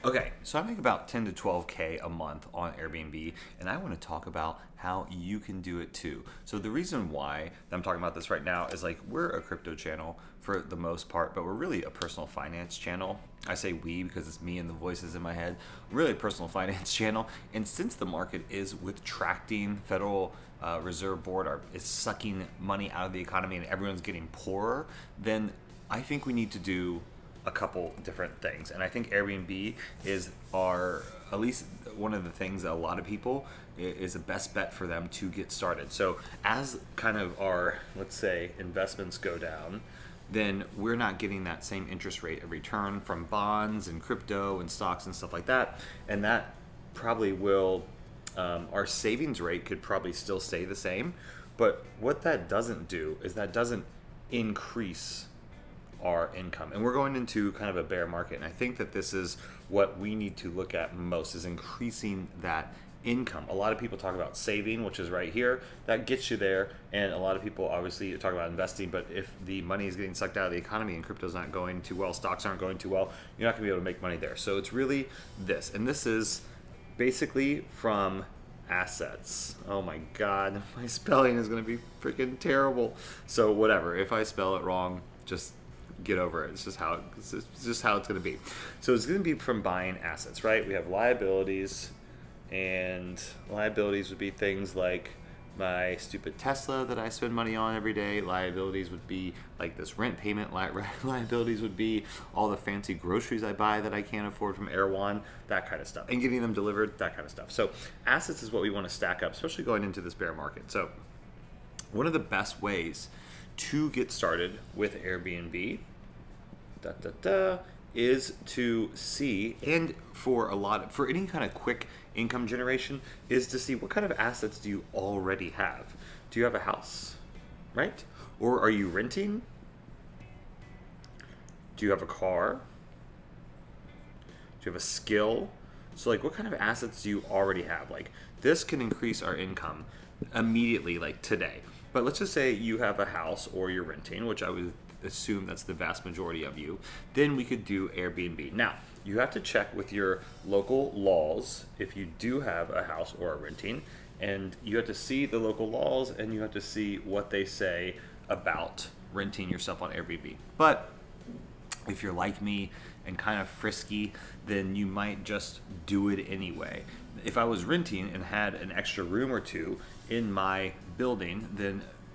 Okay, so I make about 10 to 12K a month on Airbnb, and I want to talk about how you can do it too. So the reason why I'm talking about this right now is like we're a crypto channel for the most part, but we're really a personal finance channel. I say we because it's me and the voices in my head. We're really a personal finance channel, and since the market is retracting, Federal Reserve Board is sucking money out of the economy, and everyone's getting poorer, then I think we need to do a couple different things. And I think Airbnb is at least one of the things that a lot of people is the best bet for them to get started. So as kind of our, let's say, investments go down, then we're not getting that same interest rate of return from bonds and crypto and stocks and stuff like that. And that probably will, our savings rate could probably still stay the same. But what that doesn't do is that doesn't increase our income, and we're going into kind of a bear market, and I think that this is what we need to look at most, is increasing that income. A lot of people talk about saving, which is right here, that gets you there, and a lot of people obviously talk about investing, but if the money is getting sucked out of the economy and crypto's not going too well, stocks aren't going too well, you're not going to be able to make money there. So it's really this, and this is basically from assets. Oh my god, my spelling is going to be freaking terrible. So whatever, if I spell it wrong, just get over it. It's just how it's going to be. So it's going to be from buying assets, right? We have liabilities, and liabilities would be things like my stupid Tesla that I spend money on every day. Liabilities would be like this rent payment. Liabilities would be all the fancy groceries I buy that I can't afford from Erewhon, that kind of stuff, and getting them delivered, that kind of stuff. So assets is what we want to stack up, especially going into this bear market. So one of the best ways to get started with Airbnb is to see, and for any kind of quick income generation, is to see what kind of assets do you already have. Do you have a house, right? Or are you renting? Do you have a car? Do you have a skill? So like, what kind of assets do you already have? Like, this can increase our income immediately, like today. But let's just say you have a house or you're renting, which I would assume that's the vast majority of you. Then we could do Airbnb. Now, you have to check with your local laws if you do have a house or a renting, and you have to see the local laws, and you have to see what they say about renting yourself on Airbnb. But if you're like me and kind of frisky, then you might just do it anyway. If I was renting and had an extra room or two in my building,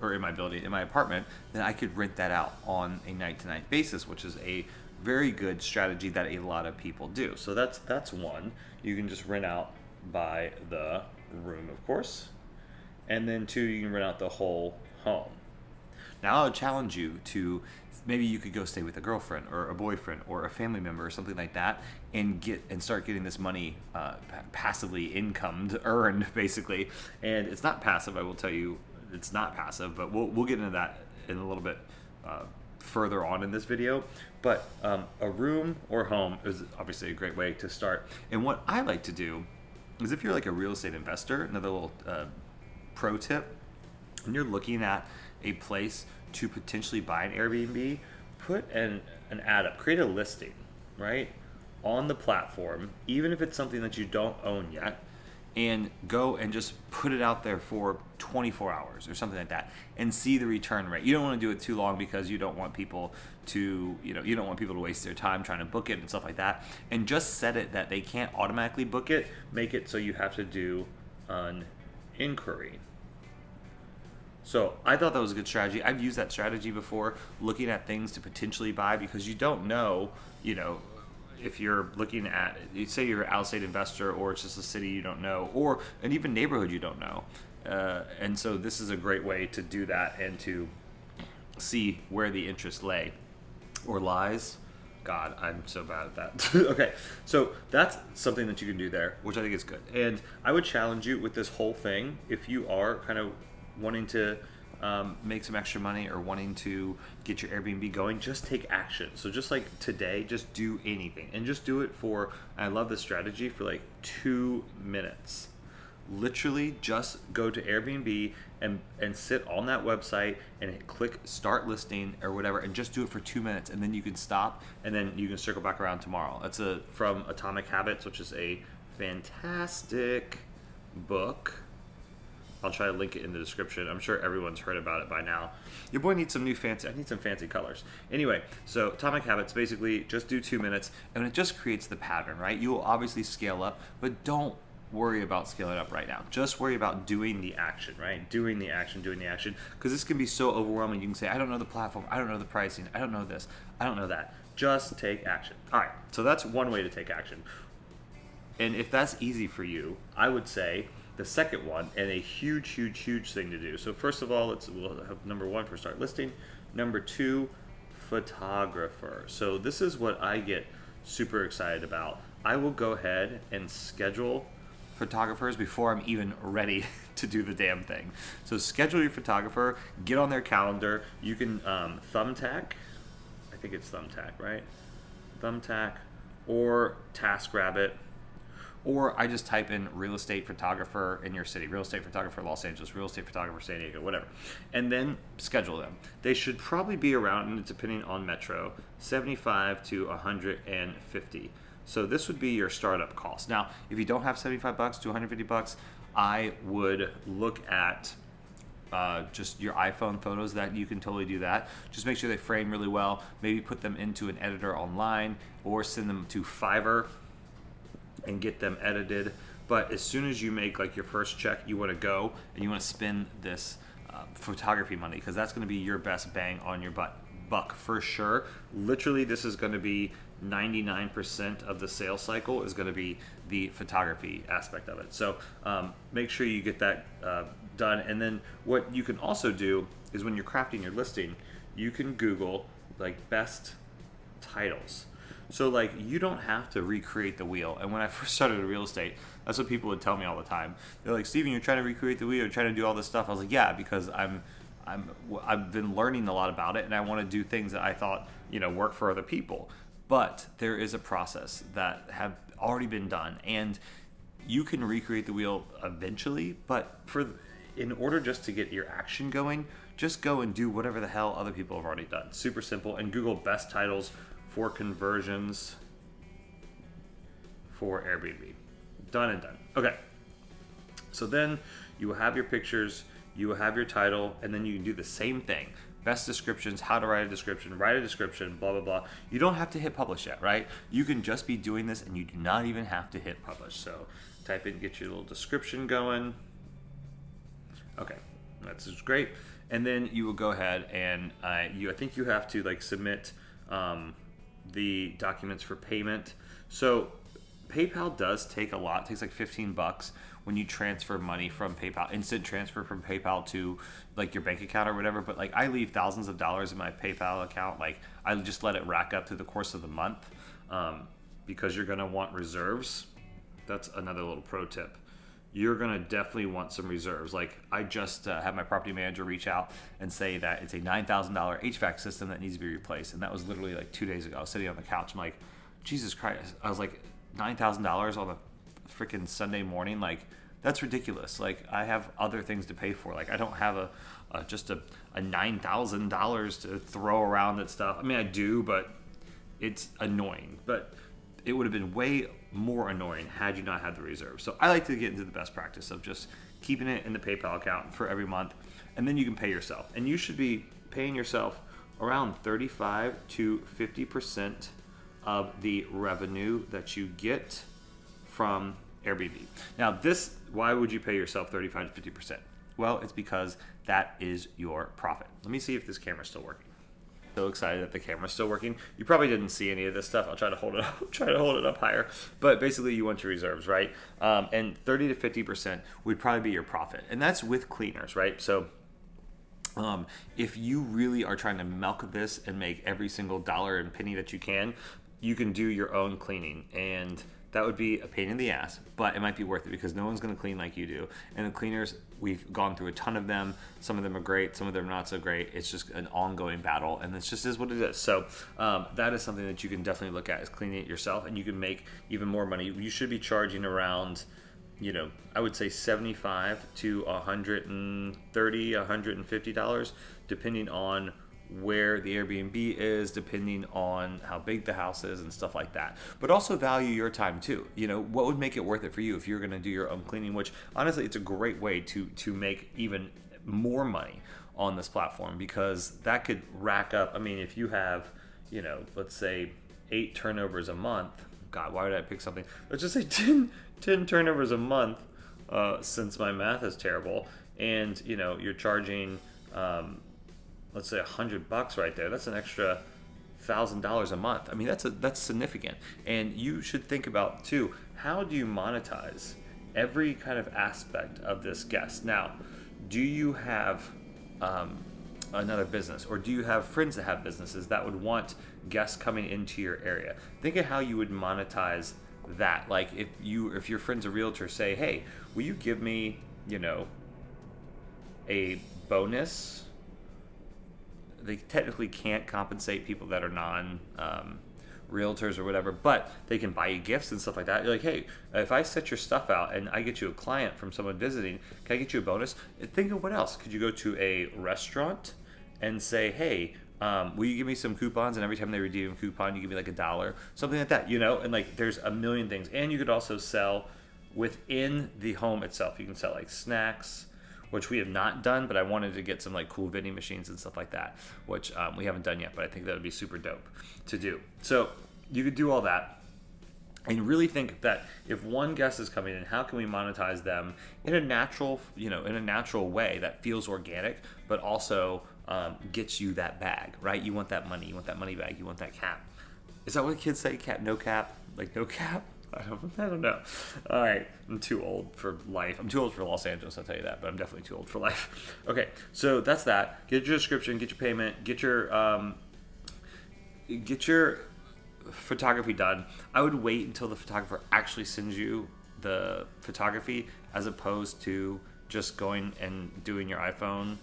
in my apartment, then I could rent that out on a night-to-night basis, which is a very good strategy that a lot of people do. So that's one. You can just rent out by the room, of course. And then two, you can rent out the whole home. Now I would challenge you to, maybe you could go stay with a girlfriend or a boyfriend or a family member or something like that, and start getting this money passively earned basically. And it's not passive, I will tell you, it's not passive, but we'll get into that in a little bit further on in this video. But a room or home is obviously a great way to start. And what I like to do is, if you're like a real estate investor, another little pro tip, and you're looking at a place to potentially buy an Airbnb, put an ad up, create a listing, right, on the platform, even if it's something that you don't own yet, and go and just put it out there for 24 hours or something like that, and see the return rate. You don't want to do it too long because you don't want people to, waste their time trying to book it and stuff like that. And just set it that they can't automatically book it. Make it so you have to do an inquiry. So I thought that was a good strategy. I've used that strategy before, looking at things to potentially buy, because you don't know, if you're looking at, say you're an out-of-state investor, or it's just a city you don't know, or an even neighborhood you don't know. And so this is a great way to do that and to see where the interest lay or lies. God, I'm so bad at that. Okay, so that's something that you can do there, which I think is good. And I would challenge you with this whole thing, if you are kind of wanting to make some extra money or wanting to get your Airbnb going, just take action. So just like today, just do anything, and just do it for, I love this strategy, for like 2 minutes. literally just go to Airbnb and sit on that website and click start listing or whatever, and just do it for 2 minutes, and then you can stop, and then you can circle back around tomorrow. That's from Atomic Habits, which is a fantastic book. I'll try to link it in the description. I'm sure everyone's heard about it by now. Your boy needs some I need some fancy colors. Anyway, so Atomic Habits, basically just do 2 minutes, and it just creates the pattern, right? You will obviously scale up, but don't worry about scaling up right now. Just worry about doing the action, right? Doing the action, because this can be so overwhelming. You can say, I don't know the platform, I don't know the pricing, I don't know this, I don't know that. Just take action. All right, so that's one way to take action. And if that's easy for you, I would say the second one, and a huge thing to do. So first of all, we'll have number one for start listing. Number two, photographer. So this is what I get super excited about. I will go ahead and schedule photographers before I'm even ready to do the damn thing. So schedule your photographer, get on their calendar. You can Thumbtack. I think it's Thumbtack, right? Thumbtack or TaskRabbit. Or I just type in real estate photographer in your city, real estate photographer Los Angeles, real estate photographer San Diego, whatever. And then schedule them. They should probably be around, depending on metro, 75 to 150. So this would be your startup cost. Now, if you don't have $75 to $150, I would look at just your iPhone photos. That you can totally do that. Just make sure they frame really well. Maybe put them into an editor online or send them to Fiverr and get them edited. But as soon as you make like your first check, you want to go and you want to spend this photography money, because that's going to be your best bang on your buck for sure. Literally, this is going to be 99% of the sales cycle is going to be the photography aspect of it. So make sure you get that done. And then what you can also do is, when you're crafting your listing, you can Google like best titles. So like, you don't have to recreate the wheel. And when I first started in real estate, that's what people would tell me all the time. They're like, Steven, you're trying to recreate the wheel, you're trying to do all this stuff. I was like, yeah, because I've been learning a lot about it, and I want to do things that I thought, work for other people. But there is a process that have already been done, and you can recreate the wheel eventually. But in order just to get your action going, just go and do whatever the hell other people have already done. Super simple. And Google best titles for conversions for Airbnb. Done and done. Okay. So then you will have your pictures, you will have your title, and then you can do the same thing. Best descriptions, how to write a description, blah, blah, blah. You don't have to hit publish yet, right? You can just be doing this, and you do not even have to hit publish. So type in, get your little description going. Okay, that's just great. And then you will go ahead and I think you have to like submit the documents for payment. So PayPal does take a lot. It takes like $15 when you transfer money from PayPal, instant transfer from PayPal to like your bank account or whatever. But like, I leave thousands of dollars in my PayPal account. Like, I just let it rack up through the course of the month, because you're gonna want reserves. That's another little pro tip. You're gonna definitely want some reserves. Like, I just had my property manager reach out and say that it's a $9,000 HVAC system that needs to be replaced, and that was literally like 2 days ago. I was sitting on the couch. I'm like, Jesus Christ! I was like, $9,000 on a freaking Sunday morning. Like, that's ridiculous. Like, I have other things to pay for. Like, I don't have just a $9,000 to throw around that stuff. I mean, I do, but it's annoying. But it would have been way more annoying had you not had the reserve. So I like to get into the best practice of just keeping it in the PayPal account for every month, and then you can pay yourself. And you should be paying yourself around 35 to 50% of the revenue that you get from Airbnb. Now, why would you pay yourself 35 to 50%? Well, it's because that is your profit. Let me see if this camera's still working. So excited that the camera's still working. You probably didn't see any of this stuff. I'll try to hold it up, higher. But basically, you want your reserves, right? And 30 to 50% would probably be your profit, and that's with cleaners, right? So if you really are trying to milk this and make every single dollar and penny that you can do your own cleaning, and that would be a pain in the ass, but it might be worth it because no one's going to clean like you do. And the cleaners, we've gone through a ton of them. Some of them are great, some of them are not so great. It's just an ongoing battle, and this just is what it is. So that is something that you can definitely look at, is cleaning it yourself, and you can make even more money. You should be charging around I would say 75 to 130, $150, depending on where the Airbnb is, depending on how big the house is and stuff like that. But also value your time too. What would make it worth it for you if you're going to do your own cleaning, which honestly, it's a great way to make even more money on this platform, because that could rack up. I mean, if you have, let's say 8 turnovers a month, God, why would I pick something? Let's just say 10 turnovers a month, since my math is terrible, and you're charging, let's say $100 right there. That's an extra $1,000 a month. I mean, that's significant. And you should think about too, how do you monetize every kind of aspect of this guest? Now, do you have another business, or do you have friends that have businesses that would want guests coming into your area? Think of how you would monetize that. Like if your friend's a realtor, say, hey, will you give me a bonus? They technically can't compensate people that are non realtors or whatever, but they can buy you gifts and stuff like that. You're like, hey, if I set your stuff out and I get you a client from someone visiting, can I get you a bonus? Think of what else. Could you go to a restaurant and say, hey, will you give me some coupons? And every time they redeem a coupon, you give me like $1, something like that, and like there's a million things. And you could also sell within the home itself. You can sell like snacks, which we have not done, but I wanted to get some like cool vending machines and stuff like that, which we haven't done yet, but I think that would be super dope to do. So you could do all that and really think that if one guest is coming in, how can we monetize them in a natural, way that feels organic, but also gets you that bag, right? You want that money, you want that money bag, you want that cap. Is that what kids say? Cap, no cap, like no cap? I don't know. All right, I'm too old for life. I'm too old for Los Angeles, I'll tell you that, but I'm definitely too old for life. Okay, so that's that. Get your description, get your payment, get your photography done. I would wait until the photographer actually sends you the photography, as opposed to just going and doing your iPhone.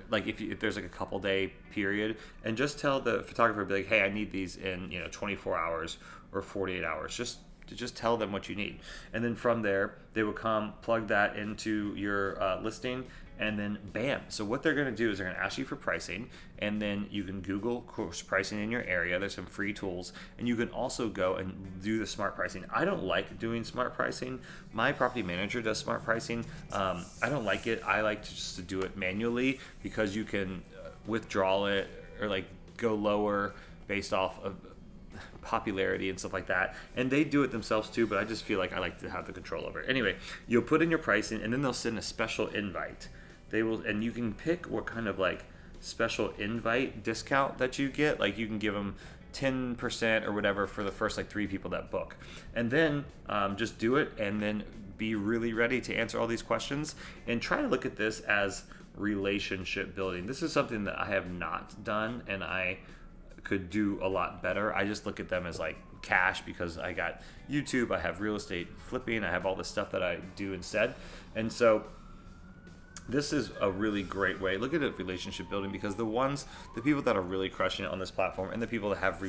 Like if there's like a couple day period, and just tell the photographer, be like, hey, I need these in 24 hours or 48 hours. Just tell them what you need, and then from there they will come plug that into your listing, and then bam. So what they're going to do is they're going to ask you for pricing, and then you can Google course pricing in your area. There's some free tools, and you can also go and do the smart pricing. I don't like doing smart pricing. My property manager does smart pricing. I don't like it. I like to do it manually, because you can withdraw it or like go lower based off of popularity and stuff like that, and they do it themselves too, but I just feel like I like to have the control over it. Anyway, you'll put in your pricing, and then they'll send a special invite. They will, and you can pick what kind of like special invite discount that you get. Like you can give them 10% or whatever for the first like 3 people that book, and then just do it, and then be really ready to answer all these questions, and try to look at this as relationship building. This is something that I have not done, and I could do a lot better. I just look at them as like cash, because I got YouTube, I have real estate flipping, I have all this stuff that I do instead. And so this is a really great way. Look at it, relationship building, because the people that are really crushing it on this platform, and the people that have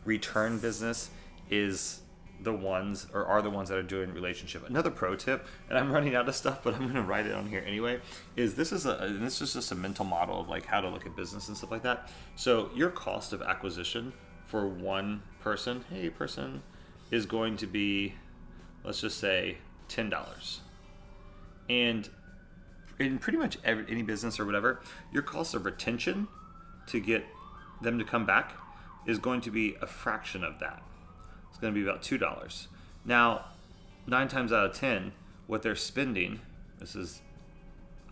return business are the ones that are doing relationship. Another pro tip, and I'm running out of stuff, but I'm going to write it on here anyway, is this is just a mental model of like how to look at business and stuff like that. So your cost of acquisition for one person, is going to be, let's just say $10. And in pretty much any business or whatever, your cost of retention to get them to come back is going to be a fraction of that. It's going to be about $2. Now, 9 times out of 10, what they're spending, this is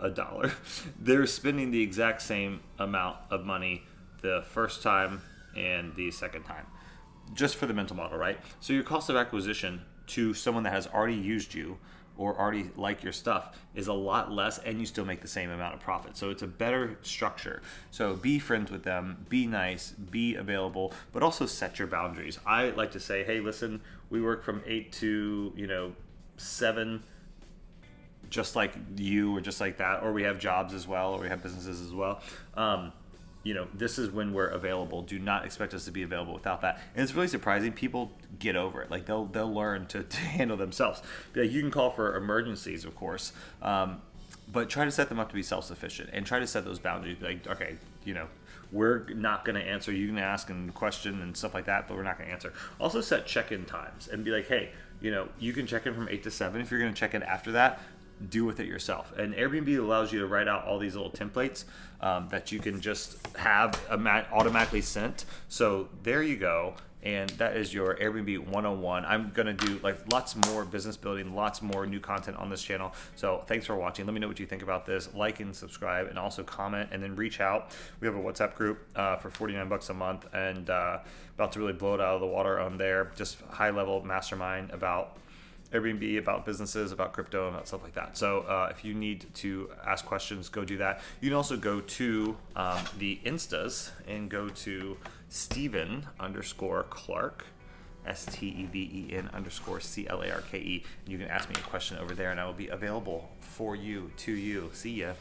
$1, they're spending the exact same amount of money the first time and the second time, just for the mental model, right? So your cost of acquisition to someone that has already used you or already like your stuff is a lot less, and you still make the same amount of profit. So it's a better structure. So be friends with them, be nice, be available, but also set your boundaries. I like to say, hey, listen, we work from 8 to 7, just like you or just like that, or we have jobs as well, or we have businesses as well. this is when we're available. Do not expect us to be available without that. And it's really surprising. People get over it. Like they'll learn to handle themselves. Like you can call for emergencies, of course, but try to set them up to be self-sufficient and try to set those boundaries. Like, okay, we're not going to answer. You can ask and question and stuff like that, but we're not going to answer. Also set check-in times and be like, hey, you can check in from 8 to 7. If you're going to check in after that, do with it yourself. And Airbnb allows you to write out all these little templates that you can just have automatically sent. So there you go. And that is your Airbnb 101. I'm going to do lots more business building, lots more new content on this channel. So thanks for watching. Let me know what you think about this. Like and subscribe, and also comment, and then reach out. We have a WhatsApp group for $49 a month, and about to really blow it out of the water on there. Just high level mastermind about Airbnb, about businesses, about crypto, about stuff like that. So if you need to ask questions, go do that. You can also go to the Instas and go to Steven_Clarke, STEVEN_CLARKE. You can ask me a question over there, and I will be available for you, to you. See ya.